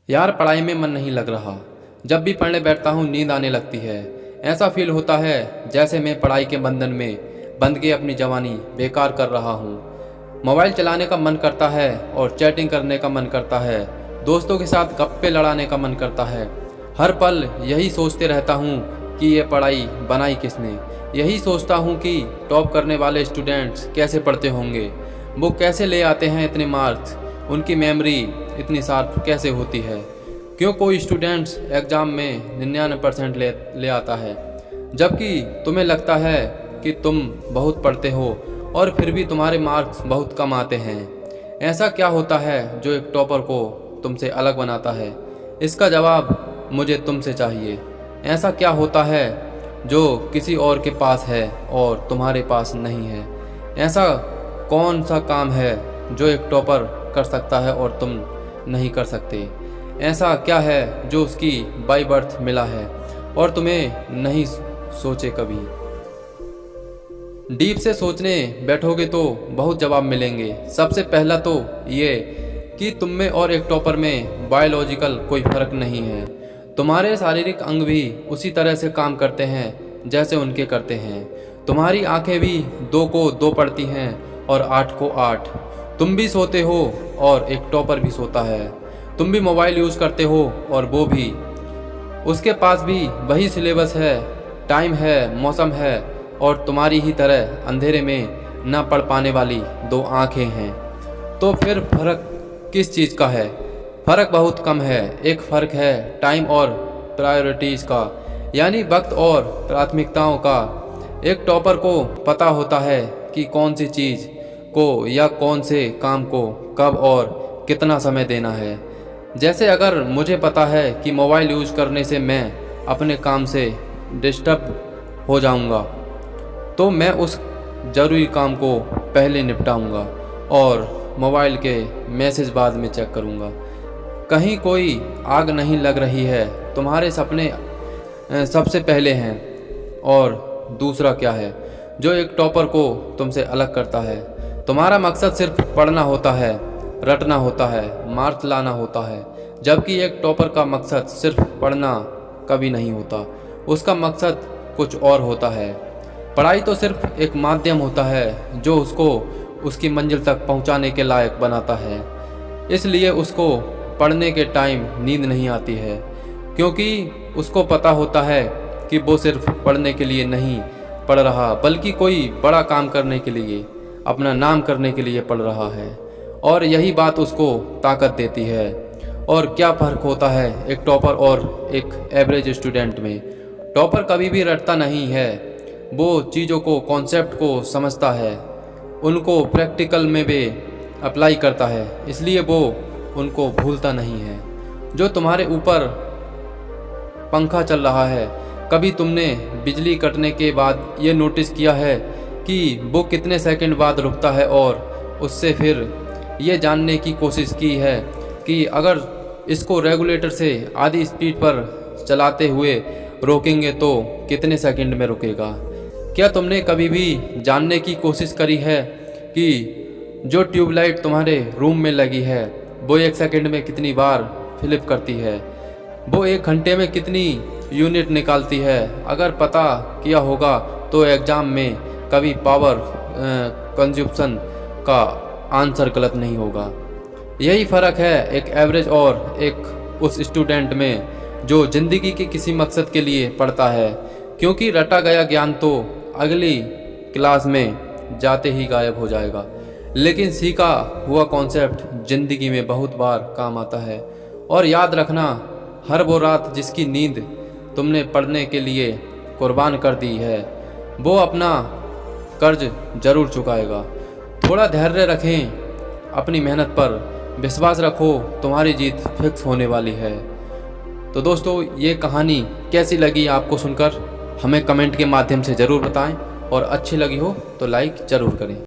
यार पढ़ाई में मन नहीं लग रहा। जब भी पढ़ने बैठता हूँ नींद आने लगती है। ऐसा फील होता है जैसे मैं पढ़ाई के बंधन में बंध के अपनी जवानी बेकार कर रहा हूँ। मोबाइल चलाने का मन करता है और चैटिंग करने का मन करता है। दोस्तों के साथ गप्पे लड़ाने का मन करता है। हर पल यही सोचते रहता हूँ कि ये पढ़ाई बनाई किसने। यही सोचता हूँ कि टॉप करने वाले स्टूडेंट्स कैसे पढ़ते होंगे, वो कैसे ले आते हैं इतने मार्क्स, उनकी मेमोरी इतनी शार्प कैसे होती है। क्यों कोई स्टूडेंट्स एग्ज़ाम में 99% ले आता है, जबकि तुम्हें लगता है कि तुम बहुत पढ़ते हो और फिर भी तुम्हारे मार्क्स बहुत कम आते हैं। ऐसा क्या होता है जो एक टॉपर को तुमसे अलग बनाता है? इसका जवाब मुझे तुमसे चाहिए। ऐसा क्या होता है जो किसी और के पास है और तुम्हारे पास नहीं है? ऐसा कौन सा काम है जो एक टॉपर कर सकता है और तुम नहीं कर सकते? ऐसा क्या है जो उसकी बाय बर्थ मिला है और तुम्हें नहीं सोचे कभी? डीप से सोचने बैठोगे तो बहुत जवाब मिलेंगे। सबसे पहला तो ये कि तुम में और एक टॉपर में बायोलॉजिकल कोई फर्क नहीं है। तुम्हारे शारीरिक अंग भी उसी तरह से काम करते हैं जैसे उनके करते हैं। तुम्हारी आंखें भी 2 को 2 पढ़ती हैं और 8 को 8। तुम भी सोते हो और एक टॉपर भी सोता है। तुम भी मोबाइल यूज़ करते हो और वो भी। उसके पास भी वही सिलेबस है, टाइम है, मौसम है और तुम्हारी ही तरह अंधेरे में ना पढ़ पाने वाली 2 आँखें हैं। तो फिर फ़र्क किस चीज़ का है? फ़र्क बहुत कम है। एक फ़र्क है टाइम और प्रायोरिटीज़ का, यानी वक्त और प्राथमिकताओं का। एक टॉपर को पता होता है कि कौन सी चीज़ को या कौन से काम को कब और कितना समय देना है। जैसे अगर मुझे पता है कि मोबाइल यूज़ करने से मैं अपने काम से डिस्टर्ब हो जाऊंगा, तो मैं उस ज़रूरी काम को पहले निपटाऊंगा और मोबाइल के मैसेज बाद में चेक करूंगा। कहीं कोई आग नहीं लग रही है, तुम्हारे सपने सबसे पहले हैं। और दूसरा क्या है जो एक टॉपर को तुमसे अलग करता है? तुम्हारा मकसद सिर्फ पढ़ना होता है, रटना होता है, मार्क्स लाना होता है, जबकि एक टॉपर का मकसद सिर्फ पढ़ना कभी नहीं होता। उसका मकसद कुछ और होता है। पढ़ाई तो सिर्फ एक माध्यम होता है जो उसको उसकी मंजिल तक पहुंचाने के लायक बनाता है। इसलिए उसको पढ़ने के टाइम नींद नहीं आती है, क्योंकि उसको पता होता है कि वो सिर्फ पढ़ने के लिए नहीं पढ़ रहा, बल्कि कोई बड़ा काम करने के लिए, अपना नाम करने के लिए पढ़ रहा है। और यही बात उसको ताकत देती है। और क्या फ़र्क होता है एक टॉपर और एक एवरेज स्टूडेंट में? टॉपर कभी भी रटता नहीं है, वो चीज़ों को, कॉन्सेप्ट को समझता है, उनको प्रैक्टिकल में भी अप्लाई करता है, इसलिए वो उनको भूलता नहीं है। जो तुम्हारे ऊपर पंखा चल रहा है, कभी तुमने बिजली कटने के बाद ये नोटिस किया है कि वो कितने सेकंड बाद रुकता है? और उससे फिर ये जानने की कोशिश की है कि अगर इसको रेगुलेटर से आधी स्पीड पर चलाते हुए रोकेंगे तो कितने सेकंड में रुकेगा? क्या तुमने कभी भी जानने की कोशिश करी है कि जो ट्यूबलाइट तुम्हारे रूम में लगी है वो 1 सेकंड में कितनी बार फ्लिप करती है? वो 1 घंटे में कितनी यूनिट निकालती है? अगर पता किया होगा तो एग्ज़ाम में कभी पावर कंजप्शन का आंसर गलत नहीं होगा। यही फ़र्क है एक एवरेज और एक उस स्टूडेंट में जो ज़िंदगी के किसी मकसद के लिए पढ़ता है, क्योंकि रटा गया ज्ञान तो अगली क्लास में जाते ही गायब हो जाएगा, लेकिन सीखा हुआ कॉन्सेप्ट ज़िंदगी में बहुत बार काम आता है। और याद रखना, हर वो रात जिसकी नींद तुमने पढ़ने के लिए कुर्बान कर दी है, वो अपना कर्ज ज़रूर चुकाएगा। थोड़ा धैर्य रखें, अपनी मेहनत पर विश्वास रखो, तुम्हारी जीत फिक्स होने वाली है। तो दोस्तों, ये कहानी कैसी लगी आपको सुनकर हमें कमेंट के माध्यम से ज़रूर बताएं, और अच्छी लगी हो तो लाइक ज़रूर करें।